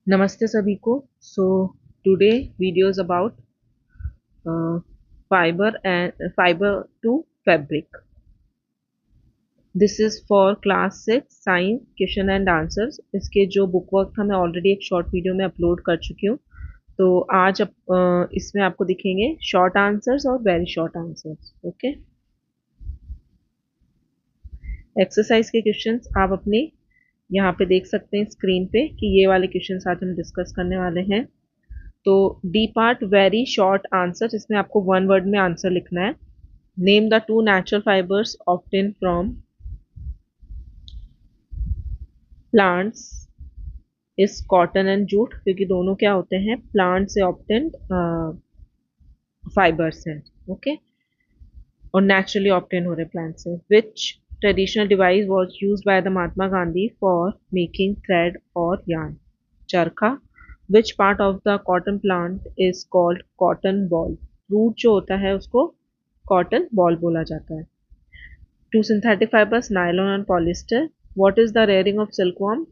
नमस्ते सभी को। So today video is about fibre to fabric. This is for class 6 science question and answers. इसके जो book work था मैं ऑलरेडी एक शॉर्ट वीडियो में अपलोड कर चुकी हूँ। तो आज इसमें आपको दिखेंगे शॉर्ट आंसर्स और very short answers. Okay, exercise के क्वेश्चंस आप अपने यहाँ पे देख सकते हैं स्क्रीन पे कि ये वाले क्वेश्चंस आज हम डिस्कस करने वाले हैं। तो D part very short answer, जिसमें आपको वन वर्ड में आंसर लिखना है। Name the two natural fibres obtain from plants is cotton and jute, क्योंकि दोनों क्या होते हैं, प्लांट से ऑब्टेन फाइबर्स हैं। ओके, और नेचुरली ऑब्टेन हो रहे प्लांट से। Which traditional device was use by the Mahatma Gandhi for making thread और yarn? Charkha. Which part of the cotton plant is called cotton ball? Root जो होता है उसको कॉटन बॉल बोला जाता है। Two synthetic fibres nylon and polyester. What is the rearing of silkworm?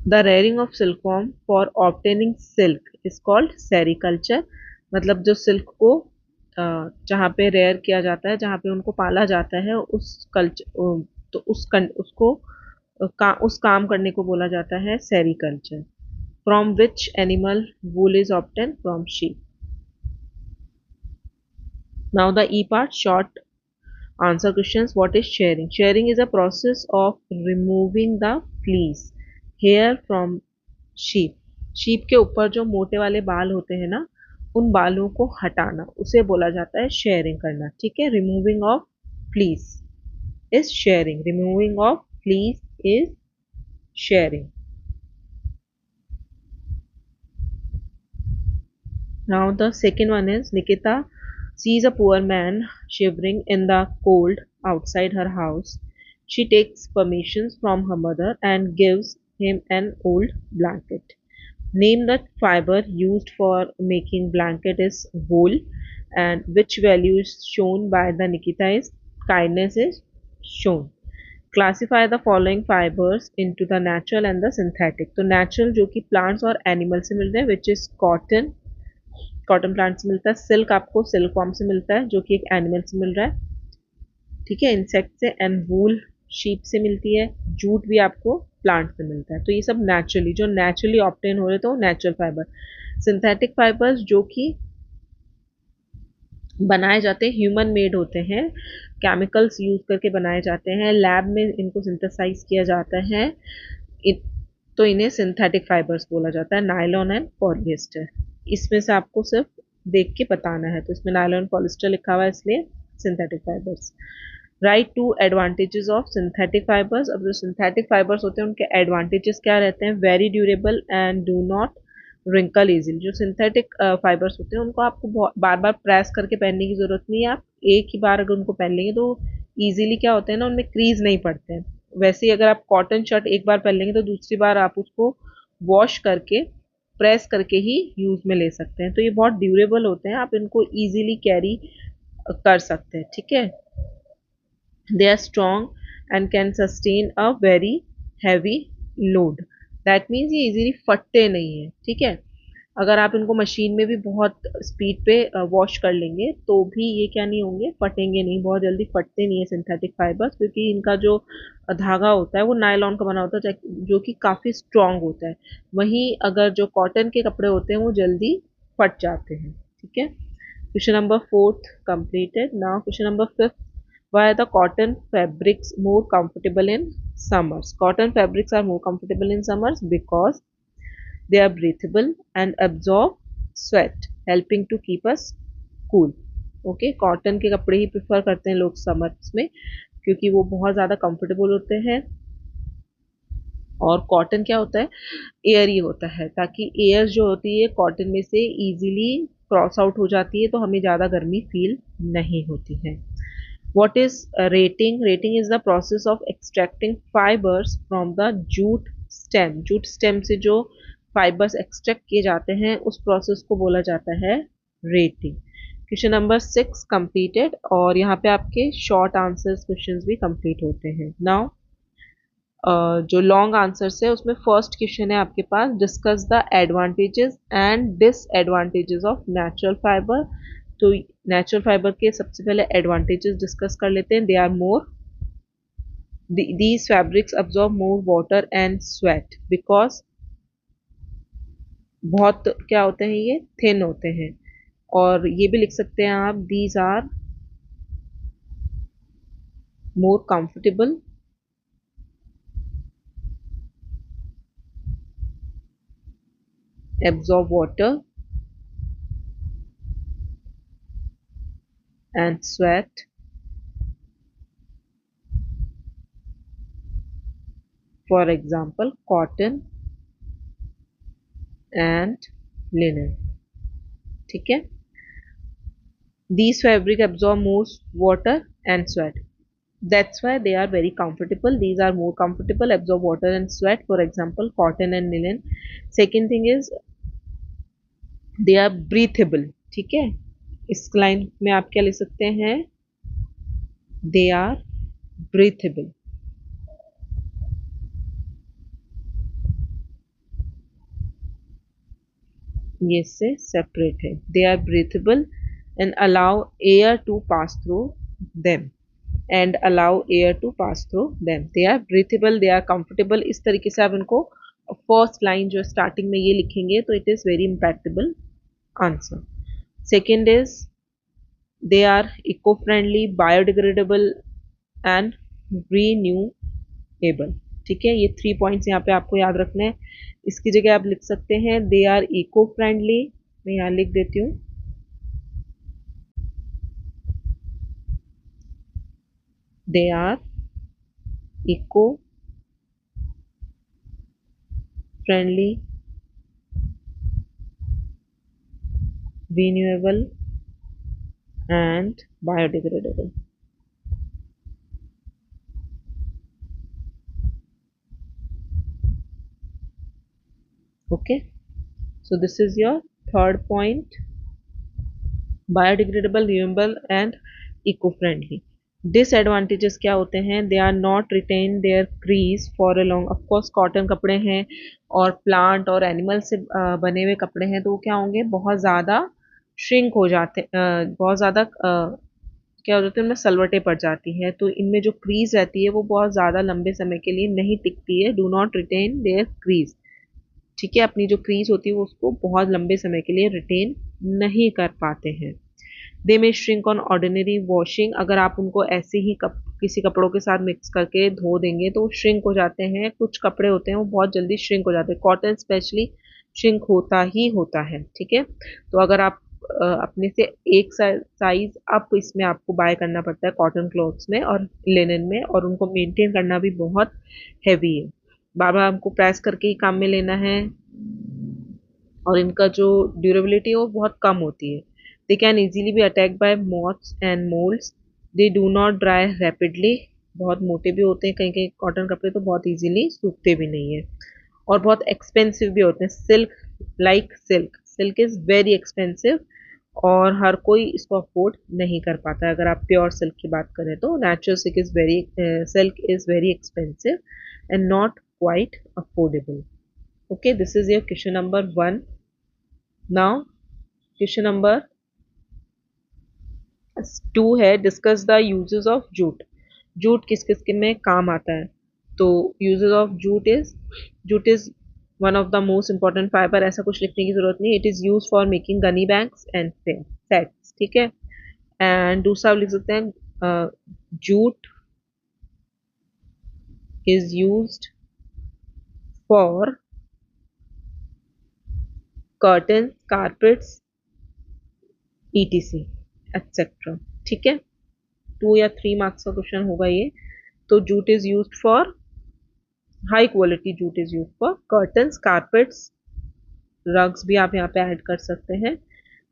The rearing of silkworm for obtaining silk is called sericulture. मतलब जो silk को जहाँ पे रेयर किया जाता है, जहाँ पे उनको पाला जाता है, उस कल्चर तो उसको उस काम करने को बोला जाता है sericulture. From which animal wool is obtain? From sheep. Now the E part short answer questions. What is shearing? Shearing is a process of removing the fleece hair from sheep. sheep के ऊपर जो मोटे वाले बाल होते हैं ना, उन बालों को हटाना, उसे बोला जाता है शेयरिंग करना। ठीक है, removing of fleece is sharing. Removing of fleece is sharing. Now the second one is Nikita sees a poor man shivering in the cold outside her house. She takes permissions from her mother and gives him an old blanket. Name the fiber used for making blanket is wool, and which value is shown by the Nikita is kindness is shown. Classify the following fibers into the natural and the synthetic. तो natural जो कि plants और animals से मिलते हैं, which is cotton, cotton plant से मिलता है। सिल्क आपको सिल्क फॉर्म से मिलता है, जो कि एक एनिमल से मिल रहा है। ठीक है, इंसेक्ट से। एंड वूल शीप से मिलती है। जूट भी आपको प्लांट से मिलता है। तो ये सब नेचुरली, जो नेचुरली ऑब्टेन हो रहे तो नेचुरल फाइबर। सिंथेटिक फाइबर्स जो कि बनाए जाते हैं, ह्यूमन मेड होते हैं, केमिकल्स यूज करके बनाए जाते हैं, लैब में इनको सिंथेसाइज किया जाता है, इत, तो इन्हें सिंथेटिक फाइबर्स बोला जाता है। नायलॉन एंड पॉलिएस्टर, इसमें से आपको सिर्फ देख के बताना है। तो इसमें नायलॉन पॉलिएस्टर लिखा हुआ है, इसलिए synthetic fibres. Write two advantages of synthetic fibres. अब जो सिंथेटिक फाइबर्स होते हैं उनके एडवांटेजेस क्या रहते हैं? Very durable and do not wrinkle easily. जो सिंथेटिक फाइबर्स होते हैं उनको आपको बार बार प्रेस करके पहनने की जरूरत नहीं है। आप एक ही बार अगर उनको पहन लेंगे तो इजीली क्या होते हैं ना, उनमें क्रीज नहीं पड़ते हैं। वैसे ही अगर आप कॉटन शर्ट एक बार पहन लेंगे तो दूसरी बार आप उसको वॉश करके प्रेस करके ही यूज में ले सकते हैं। तो ये बहुत ड्यूरेबल होते हैं, आप इनको इजीली कैरी कर सकते हैं। ठीक है, they are strong and can sustain a very heavy load. That means ये इजीली फटते नहीं है। ठीक है, अगर आप इनको मशीन में भी बहुत स्पीड पे वॉश कर लेंगे तो भी ये क्या नहीं होंगे, फटेंगे नहीं, बहुत जल्दी फटते नहीं है सिंथेटिक फाइबर्स, क्योंकि इनका जो धागा होता है वो नायलॉन का बना होता है, जो कि काफ़ी स्ट्रांग होता है। वहीं अगर जो कॉटन के कपड़े होते हैं वो जल्दी फट जाते हैं। ठीक है, question number 4 completed. Now question number 5. Why are the cotton fabrics more comfortable in summers? Cotton fabrics are more comfortable in summers because they are breathable and absorb sweat, helping to keep us cool. Okay, cotton के कपड़े ही prefer करते हैं लोग summers में, क्योंकि वो बहुत ज़्यादा कंफर्टेबल होते हैं। और कॉटन क्या होता है, एयरी होता है, ताकि एयर जो होती है कॉटन में से इजीली क्रॉस आउट हो जाती है, तो हमें ज़्यादा गर्मी फील नहीं होती है। What is rating? Rating is the process of extracting fibers from the jute stem. jute stem से जो fibers extract किए जाते हैं उस process को बोला जाता है rating. क्वेश्चन नंबर 6 completed, और यहाँ पे आपके short answers questions भी complete होते हैं। Now जो लॉन्ग आंसर्स है उसमें फर्स्ट क्वेश्चन है आपके पास, discuss the advantages and disadvantages of natural fibre. तो नेचुरल फाइबर के सबसे पहले एडवांटेजेस डिस्कस कर लेते हैं। They are more, these fabrics absorb more water and sweat because बहुत क्या होते हैं, ये थिन होते हैं। और ये भी लिख सकते हैं आप, these are more comfortable, absorb water and sweat, for example cotton and linen। ठीक है, these fabric absorb more water and sweat, that's why they are very comfortable, these are more comfortable, absorb water and sweat, for example cotton and linen। second thing is they are breathable। ठीक है, इस line में आप क्या लिख सकते हैं, they are breathable. ये इससे सेपरेट है, they are breathable and allow air to pass through them, and allow air to pass through them, they are breathable, they are comfortable. इस तरीके से आप इनको फर्स्ट लाइन जो स्टार्टिंग में ये लिखेंगे तो it is very impactable answer. Second is they are eco friendly, biodegradable and renewable. ठीक है, ये 3 पॉइंट्स यहाँ पे आपको याद रखने हैं। इसकी जगह आप लिख सकते हैं दे आर इको फ्रेंडली, मैं यहाँ लिख देती हूँ, they are eco friendly, renewable and biodegradable। Okay, so this is your third point, biodegradable, renewable and eco-friendly। Disadvantages क्या होते हैं, they are not retain their crease for a long, of course cotton कपड़े हैं और प्लांट और animal से बने हुए कपड़े हैं, तो वो क्या होंगे, बहुत ज़्यादा श्रिंक हो जाते, बहुत ज़्यादा क्या हो जाता है, उनमें सलवटें पड़ जाती हैं, तो इनमें जो क्रीज रहती है वो बहुत ज़्यादा लंबे समय के लिए नहीं टिकती है, do not retain their crease. ठीक है, अपनी जो क्रीज होती है वो उसको बहुत लंबे समय के लिए रिटेन नहीं कर पाते हैं। दे में श्रिंक ऑन ऑर्डिनरी वॉशिंग, अगर आप उनको ऐसे ही किसी कपड़ों के साथ मिक्स करके धो देंगे तो श्रिंक हो जाते हैं। कुछ कपड़े होते हैं वो बहुत जल्दी श्रिंक हो जाते हैं, कॉटन स्पेशली श्रिंक होता ही होता है। ठीक है, तो अगर आप अपने से एक साइज अप इसमें आपको बाय करना पड़ता है कॉटन क्लॉथ्स में और लिनन में, और उनको मेंटेन करना भी बहुत हैवी है, बार बार हमको प्रेस करके ही काम में लेना है, और इनका जो ड्यूरेबिलिटी है वो बहुत कम होती है। They can easily B attack by moths and moulds, they do not dry rapidly, बहुत मोटे भी होते हैं, कहीं कहीं कॉटन कपड़े तो बहुत इजीली सूखते भी नहीं है, और बहुत एक्सपेंसिव भी होते हैं। Silk, like silk is very expensive और हर कोई इसको अफोर्ड नहीं कर पाता है। अगर आप प्योर सिल्क की बात करें तो natural silk is very expensive and not quite affordable. Okay, this is your question number 1। Now question number 2 है, discuss the uses of jute. Jute किस किस के में काम आता है, तो uses of jute is one of the most important fibre, ऐसा कुछ लिखने की जरूरत नहीं, it is use for making gunny bags and sacks. ठीक है, एंड दूसरा लिख सकते हैं jute is used for curtain, carpets, ETC etcetera. ठीक है, 2 या 3 मार्क्स का क्वेश्चन होगा ये। तो jute is used for high quality, jute is used for curtains, carpets, rugs भी आप यहाँ पे ऐड कर सकते हैं।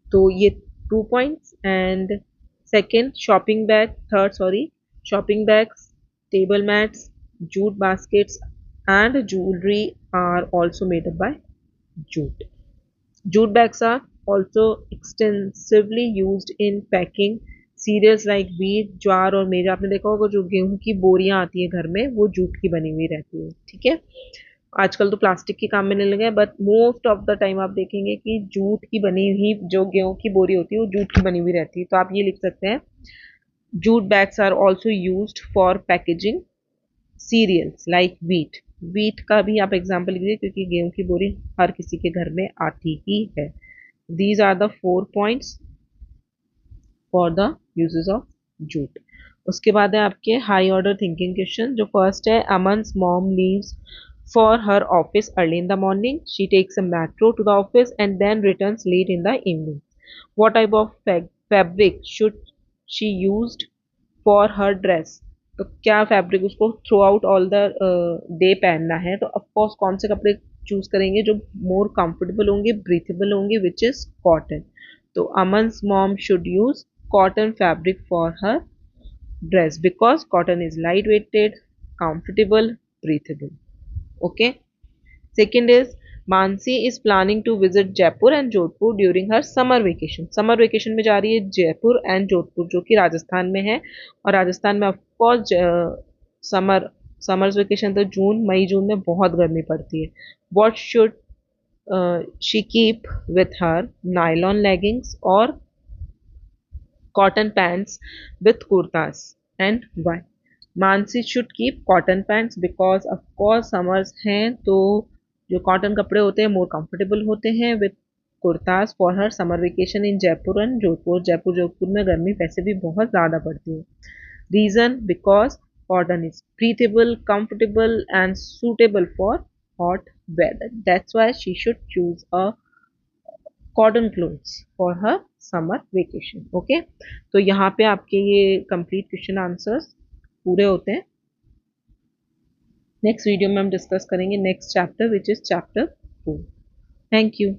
तो ये 2 points. And second, shopping bag, third sorry, shopping bags, table mats, jute baskets and jewelry are also made up by jute. Jute bags are also extensively used in packing, cereals like wheat, jowar और maize, आपने देखा होगा जो गेहूं की बोरियां आती है घर में वो जूट की बनी हुई रहती है, ठीक है। आजकल तो प्लास्टिक के काम में नहीं लगे, but most of the time आप देखेंगे कि जूट की बनी हुई जो गेहूं की बोरी होती है वो जूट की बनी हुई रहती है। तो आप ये लिख सकते हैं, jute bags are also used for packaging cereals like wheat. Wheat का भी आप एग्जाम्पल लीजिए क्योंकि गेहूं की बोरी हर किसी के घर में आती ही है। These are the 4 points for the uses of jute. उसके बाद है आपके हाई ऑर्डर थिंकिंग क्वेश्चन। जो फर्स्ट है, Aman's mom leaves for her office early in the morning, she takes a metro to the office and then returns late in the evening. what type of fabric should she used for her dress? तो क्या fabric उसको through out all the day पहनना है, तो of course कौन से कपड़े choose करेंगे जो मोर कंफर्टेबल होंगे, ब्रीथेबल होंगे, विच इज कॉटन। तो अमन's mom should use cotton fabric for her dress because cotton is light weighted, comfortable, breathable. Okay. Second is, Mansi is planning to visit Jaipur and Jodhpur during her summer vacation. Summer vacation में जा रही है Jaipur and Jodhpur जो कि राजस्थान में है, और राजस्थान में ऑफकोर्स समर्स वेकेशन तो जून मई जून में बहुत गर्मी पड़ती है। What should she keep with her, nylon leggings और cotton pants with kurtas, and why? Mansi should keep cotton pants because of course summers हैं तो जो कॉटन कपड़े होते हैं मोर कंफर्टेबल होते हैं, with kurtas for her summer vacation in Jaipur and Jodhpur. Jaipur Jodhpur में गर्मी वैसे भी बहुत ज़्यादा पड़ती है। Reason, because cotton is breathable, comfortable and suitable for hot weather. That's why she should choose a cotton clothes for her summer vacation. Okay, तो यहाँ पे आपके ये कंप्लीट क्वेश्चन आंसर्स पूरे होते हैं। नेक्स्ट वीडियो में हम डिस्कस करेंगे next chapter which is chapter 4। Thank you.